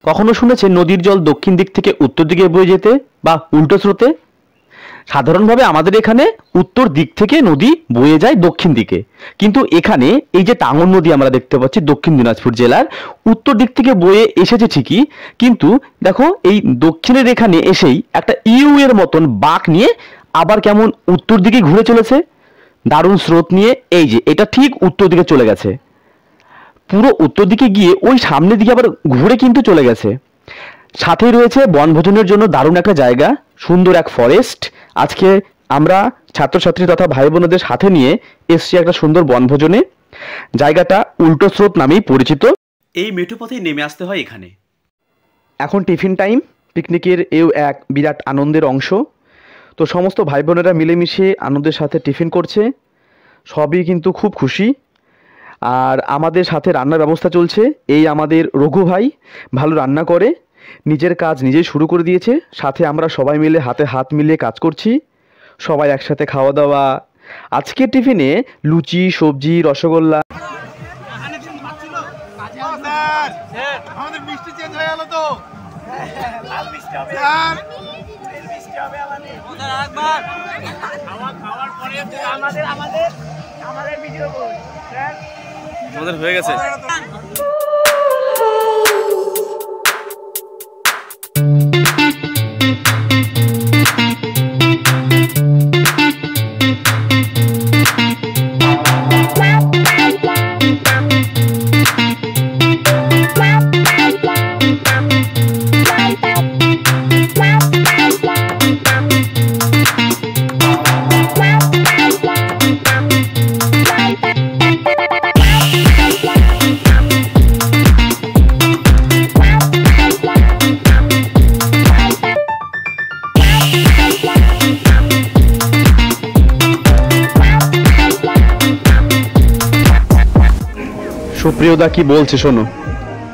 কখনো শুনেছেন নদীর জল দক্ষিণ দিক থেকে উত্তর দিকে বয়ে যেতে বা উল্টো স্রোতে? সাধারণভাবে আমাদের এখানে উত্তর দিক থেকে নদী বয়ে যায় দক্ষিণ দিকে, কিন্তু এখানে এই যে টাঙ্গন নদী আমরা দেখতে পাচ্ছি দক্ষিণ দিনাজপুর জেলার, উত্তর দিক থেকে বয়ে এসেছে ঠিকই, কিন্তু দেখো এই দক্ষিণের এখানে এসেই একটা ইউ এর মতন বাঁক নিয়ে আবার কেমন উত্তর দিকে ঘুরে চলেছে, দারুণ স্রোত নিয়ে। এই যে এটা ঠিক উত্তর দিকে চলে গেছে, পুরো উত্তর দিকে গিয়ে ওই সামনের দিকে আবার ঘুরে কিন্তু চলে গেছে। সাথেই রয়েছে বনভোজনের জন্য দারুণ একটা জায়গা, সুন্দর এক ফরেস্ট। আজকে আমরা ছাত্রছাত্রী তথা ভাই বোনদের সাথে নিয়ে এসছি একটা সুন্দর বনভোজনে। জায়গাটা উল্টো স্রোত নামেই পরিচিত। এই মেঠো পথেই নেমে আসতে হয় এখানে। এখন টিফিন টাইম, পিকনিকের এও এক বিরাট আনন্দের অংশ। তো সমস্ত ভাই বোনেরা মিলেমিশে আনন্দের সাথে টিফিন করছে, সবই কিন্তু খুব খুশি। আর আমাদের সাথে রান্নার ব্যবস্থা চলছে। এই আমাদের রঘু ভাই ভালো রান্না করে, নিজের কাজ নিজেই শুরু করে দিয়েছে। সাথে আমরা সবাই মিলে হাতে হাত মিলিয়ে কাজ করছি, সবাই একসাথে খাওয়া দাওয়া। আজকের টিফিনে লুচি, সবজি, রসগোল্লা। আমাদের হয়ে গেছে। সুপ্রিয়দা কি বলছে শোনো।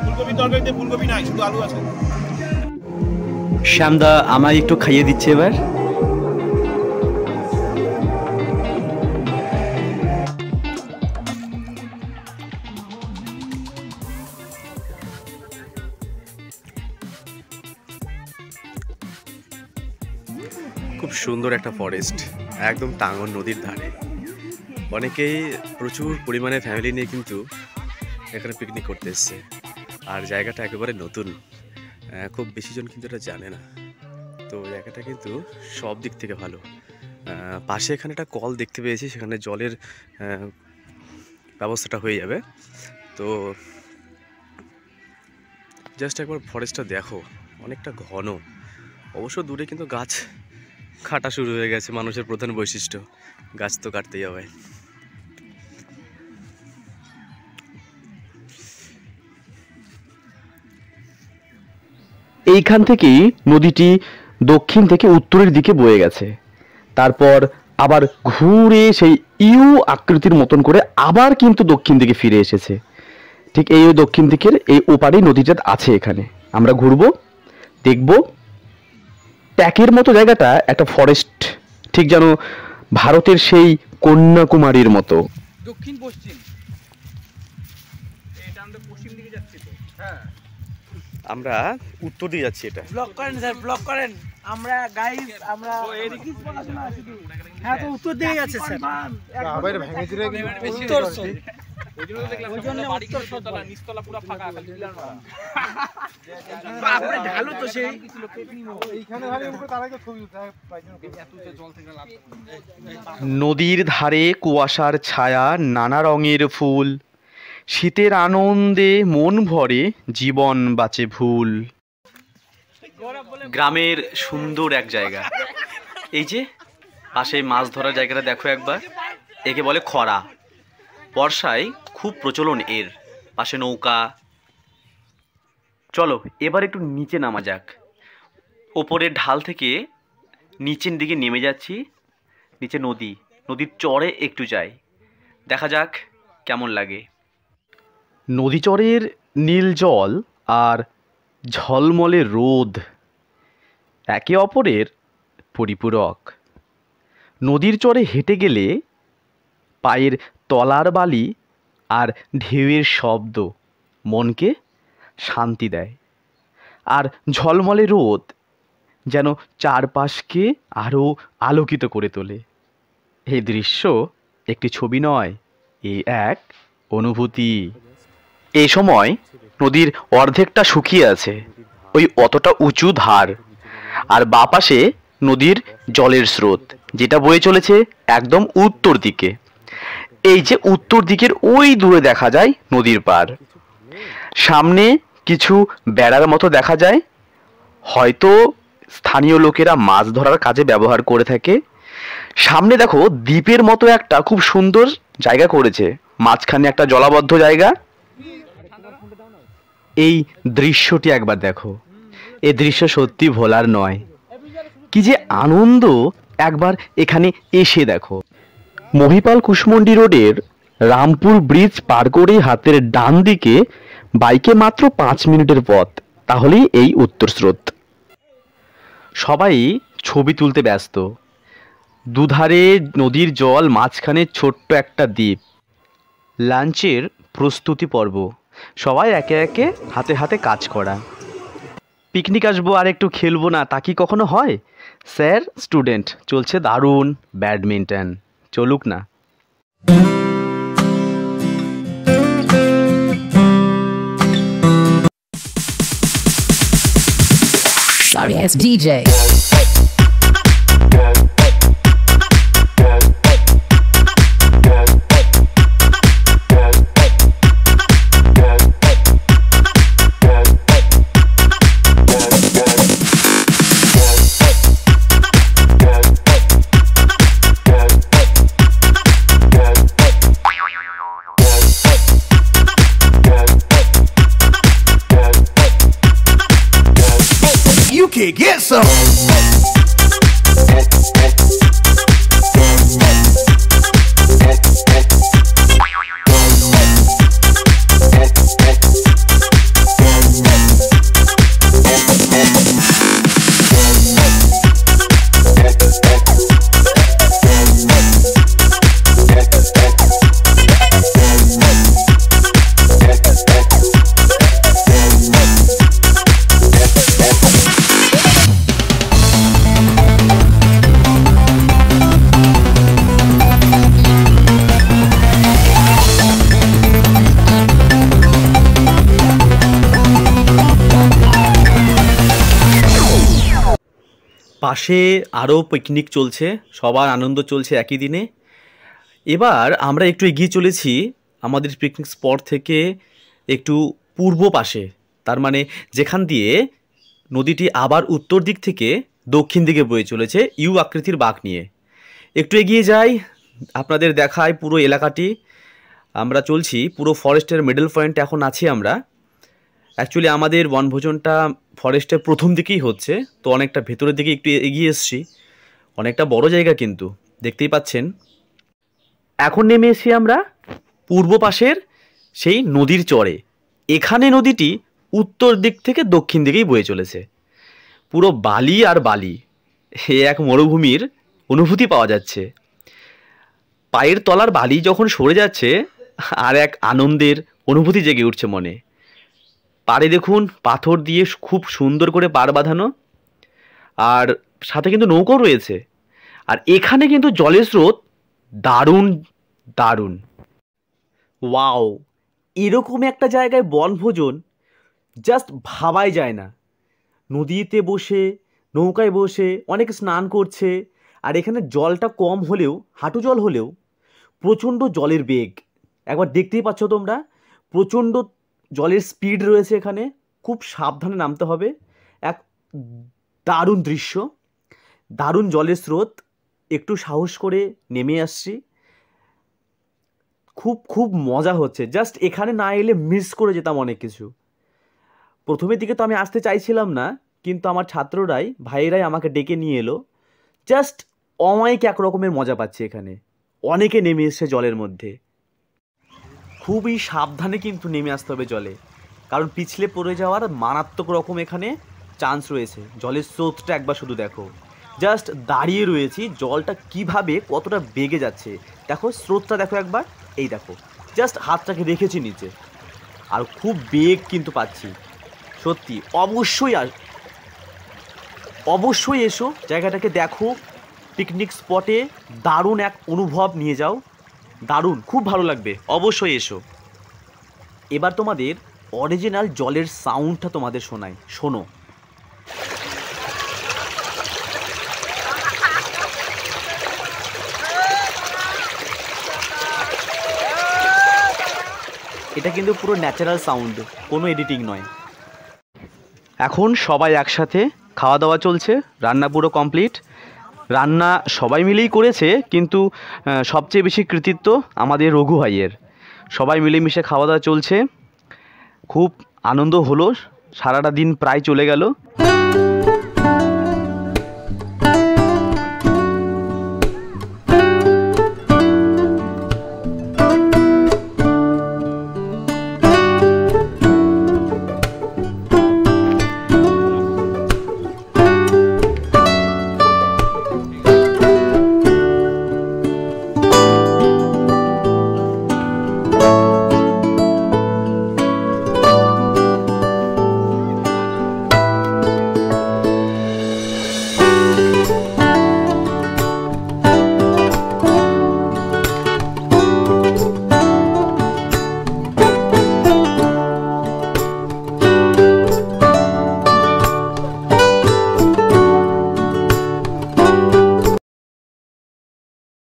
ফুলকপি তরকারিতে ফুলকপি নাই, শুধু আলু আছে। শ্যামদা আমায় একটু খাইয়ে দিচ্ছে এবার। খুব সুন্দর একটা ফরেস্ট, একদম টাঙ্গন নদীর ধারে। অনেকেই প্রচুর পরিমাণে ফ্যামিলি নিয়ে কিন্তু এখানে পিকনিক করতে এসছে। আর জায়গাটা একেবারে নতুন, খুব বেশি জন কিন্তু এটা জানে না। তো জায়গাটা কিন্তু সব দিক থেকে ভালো। পাশে এখানে একটা কল দেখতে পেয়েছি, সেখানে জলের ব্যবস্থাটা হয়ে যাবে। তো জাস্ট একবার ফরেস্টটা দেখো, অনেকটা ঘন। অবশ্য দূরে কিন্তু গাছ কাটা শুরু হয়ে গেছে, মানুষের প্রধান বৈশিষ্ট্য, গাছ তো কাটতেই হবে। এইখান থেকেই নদীটি দক্ষিণ থেকে উত্তরের দিকে বয়ে গেছে, তারপর আবার ঘুরে সেই ইউ আকৃতির মতন করে আবার কিন্তু দক্ষিণ দিকে ফিরে এসেছে। ঠিক এই দক্ষিণ দিকের এই ওপারেই নদীটা আছে। এখানে আমরা ঘুরবো, দেখব। ট্যাকের মতো জায়গাটা একটা ফরেস্ট, ঠিক যেন ভারতের সেই কন্যাকুমারীর মতো। দক্ষিণ পশ্চিম, এটা আমরা পশ্চিম দিকে যাচ্ছি তো। হ্যাঁ, আমরা উত্তর দিয়ে যাচ্ছি। এটা ব্লক করেন স্যার, ব্লক করেন। আমরা গাইস, আমরা এদিকে পড়াশোনা আছে কি? হ্যাঁ, তো উত্তর দিকে যাচ্ছে স্যার। আবার ভেঙে দিলে উত্তর সো। ওইজন্য দেখলাম ওইজন্য উত্তর সোতলা নিচতলা পুরো ফাঁকা, খালি পিলার মারা। আপনি ঢালু তো সেই এইখানে ভাবে উপরে তার আগে ছবি উঠে পাইছেন, এত জল থেকে লাভ। নদীর ধারে কুয়াশার ছায়া, নানা রঙের ফুল, শীতের আনন্দে মন ভরে, জীবন বাঁচে ভুল। গ্রামের সুন্দর এক জায়গা। এই যে পাশে মাছ ধরার জায়গাটা দেখো একবার, একে বলে খরা। বর্ষায় খুব প্রচলন এর। পাশে নৌকা। চলো এবার একটু নিচে নামা যাক। ওপরের ঢাল থেকে নিচের দিকে নেমে যাচ্ছি। নিচে নদী, নদীর চরে একটু যাই, দেখা যাক কেমন লাগে। নদী চরের নীল জল আর ঝলমলে রোদ একে অপরের পরিপূরক। নদীর চরে হেঁটে গেলে পায়ের তলার বালি আর ঢেউয়ের শব্দ মনকে শান্তি দেয়। আর ঝলমলে রোদ যেন চারপাশকে আরও আলোকিত করে তোলে। এই দৃশ্য একটি ছবি নয়, এই এক অনুভূতি। এই সময় নদীর অর্ধেকটা শুকিয়ে আছে, ওই অতটা উঁচু ধার, আর বাঁ পাশে নদীর জলের স্রোত যেটা বয়ে চলেছে একদম উত্তর দিকে। এই যে উত্তর দিকের ওই দূরে দেখা যায় নদীর পার, সামনে কিছু বেড়ার মতো দেখা যায়, হয়তো স্থানীয় লোকেরা মাছ ধরার কাজে ব্যবহার করে থাকে। সামনে দেখো দ্বীপের মতো একটা খুব সুন্দর জায়গা করেছে, মাঝখানে একটা জলাবদ্ধ জায়গা। এই দৃশ্যটি একবার দেখো, এই দৃশ্য সত্যি ভোলার নয়। কি যে আনন্দ একবার এখানে এসে দেখো। মহিপাল কুশমন্ডি রোডের রামপুর ব্রিজ পার করে হাতের ডান দিকে বাইকে মাত্র 5 মিনিটের পথ, তাহলেই এই উত্তর স্রোত। সবাই ছবি তুলতে ব্যস্ত, দুধারে নদীর জল, মাঝখানে ছোট্ট একটা দ্বীপ। লাঞ্চের প্রস্তুতি পর্ব, সবাই একে একে হাতে হাতে কাজ করা। পিকনিক আসবো আর একটু খেলবো না, তা কি কখনো হয়? স্যার স্টুডেন্ট চলছে দারুণ ব্যাডমিন্টন, চলুক না। Sorry ass DJ. You can get some. পাশে আরও পিকনিক চলছে, সবার আনন্দ চলছে একই দিনে। এবার আমরা একটু এগিয়ে চলেছি আমাদের পিকনিক স্পট থেকে একটু পূর্ব পাশে, তার মানে যেখান দিয়ে নদীটি আবার উত্তর দিক থেকে দক্ষিণ দিকে বয়ে চলেছে ইউ আকৃতির বাঁক নিয়ে। একটু এগিয়ে যাই, আপনাদের দেখায় পুরো এলাকাটি। আমরা চলছি পুরো ফরেস্টের মিডল পয়েন্টে এখন আছি আমরা। অ্যাকচুয়ালি আমাদের বনভোজনটা ফরেস্টের প্রথম দিকেই হচ্ছে, তো অনেকটা ভেতরের দিকে একটু এগিয়ে এসেছি। অনেকটা বড় জায়গা কিন্তু দেখতেই পাচ্ছেন। এখন নেমে এসেছি আমরা পূর্ব পাশের সেই নদীর চরে। এখানে নদীটি উত্তর দিক থেকে দক্ষিণ দিকেই বয়ে চলেছে, পুরো বালি আর বালি। এ এক মরুভূমির অনুভূতি পাওয়া যাচ্ছে। পায়ের তলার বালি যখন সরে যাচ্ছে, আর এক আনন্দের অনুভূতি জেগে উঠছে মনে। পাড়ে দেখুন পাথর দিয়ে খুব সুন্দর করে পাড় বাঁধানো, আর সাথে কিন্তু নৌকো রয়েছে। আর এখানে কিন্তু জলের স্রোত দারুণ দারুণ। ওয়াও, এরকম একটা জায়গায় বনভোজন জাস্ট ভাবাই যায় না। নদীতে বসে, নৌকায় বসে অনেকে স্নান করছে, আর এখানে জলটা কম হলেও, হাঁটু জল হলেও প্রচণ্ড জলের বেগ একবার দেখতেই পাচ্ছ তোমরা। প্রচণ্ড জলের স্পিড রয়েছে এখানে, খুব সাবধানে নামতে হবে। এক দারুণ দৃশ্য, দারুণ জলের স্রোত। একটু সাহস করে নেমে আসছি, খুব খুব মজা হচ্ছে। জাস্ট এখানে না এলে মিস করে যেতাম অনেক কিছু। প্রথমের দিকে তো আমি আসতে চাইছিলাম না, কিন্তু আমার ছাত্ররাই, ভাইয়েরাই আমাকে ডেকে নিয়ে এলো। জাস্ট অমায়িক এক রকমের মজা পাচ্ছি এখানে। অনেকে নেমে এসছে জলের মধ্যে। খুবই সাবধানে কিন্তু নেমে আসতে হবে জলে, কারণ পিছলে পড়ে যাওয়ার মারাত্মক রকম এখানে চান্স রয়েছে। জলের স্রোতটা একবার শুধু দেখো, জাস্ট দাঁড়িয়ে রয়েছি, জলটা কিভাবে কতটা বেগে যাচ্ছে দেখো। স্রোতটা দেখো একবার, এই দেখো, জাস্ট হাতটাকে রেখেছি নিচে, আর খুব বেগ কিন্তু পাচ্ছি। সত্যি অবশ্যই এসো, জায়গাটাকে দেখো, পিকনিক স্পটে দারুণ এক অনুভব নিয়ে যাও, দারুণ, খুব ভালো লাগবে, অবশ্যই এসো। এবার তোমাদের অরিজিনাল জলের সাউন্ডটা তোমাদের শোনাই, শোনো। এটা কিন্তু পুরো ন্যাচারাল সাউন্ড, কোনো এডিটিং নয়। এখন সবাই একসাথে খাওয়া দাওয়া চলছে, রান্না পুরো কমপ্লিট। রান্না সবাই মিলেই করেছে, কিন্তু সবচেয়ে বেশি কৃতিত্ব আমাদের রঘু ভাইয়ের। সবাই মিলেমিশে খাওয়া দাওয়া চলছে, খুব আনন্দ হলো, সারাটা দিন প্রায় চলে গেল।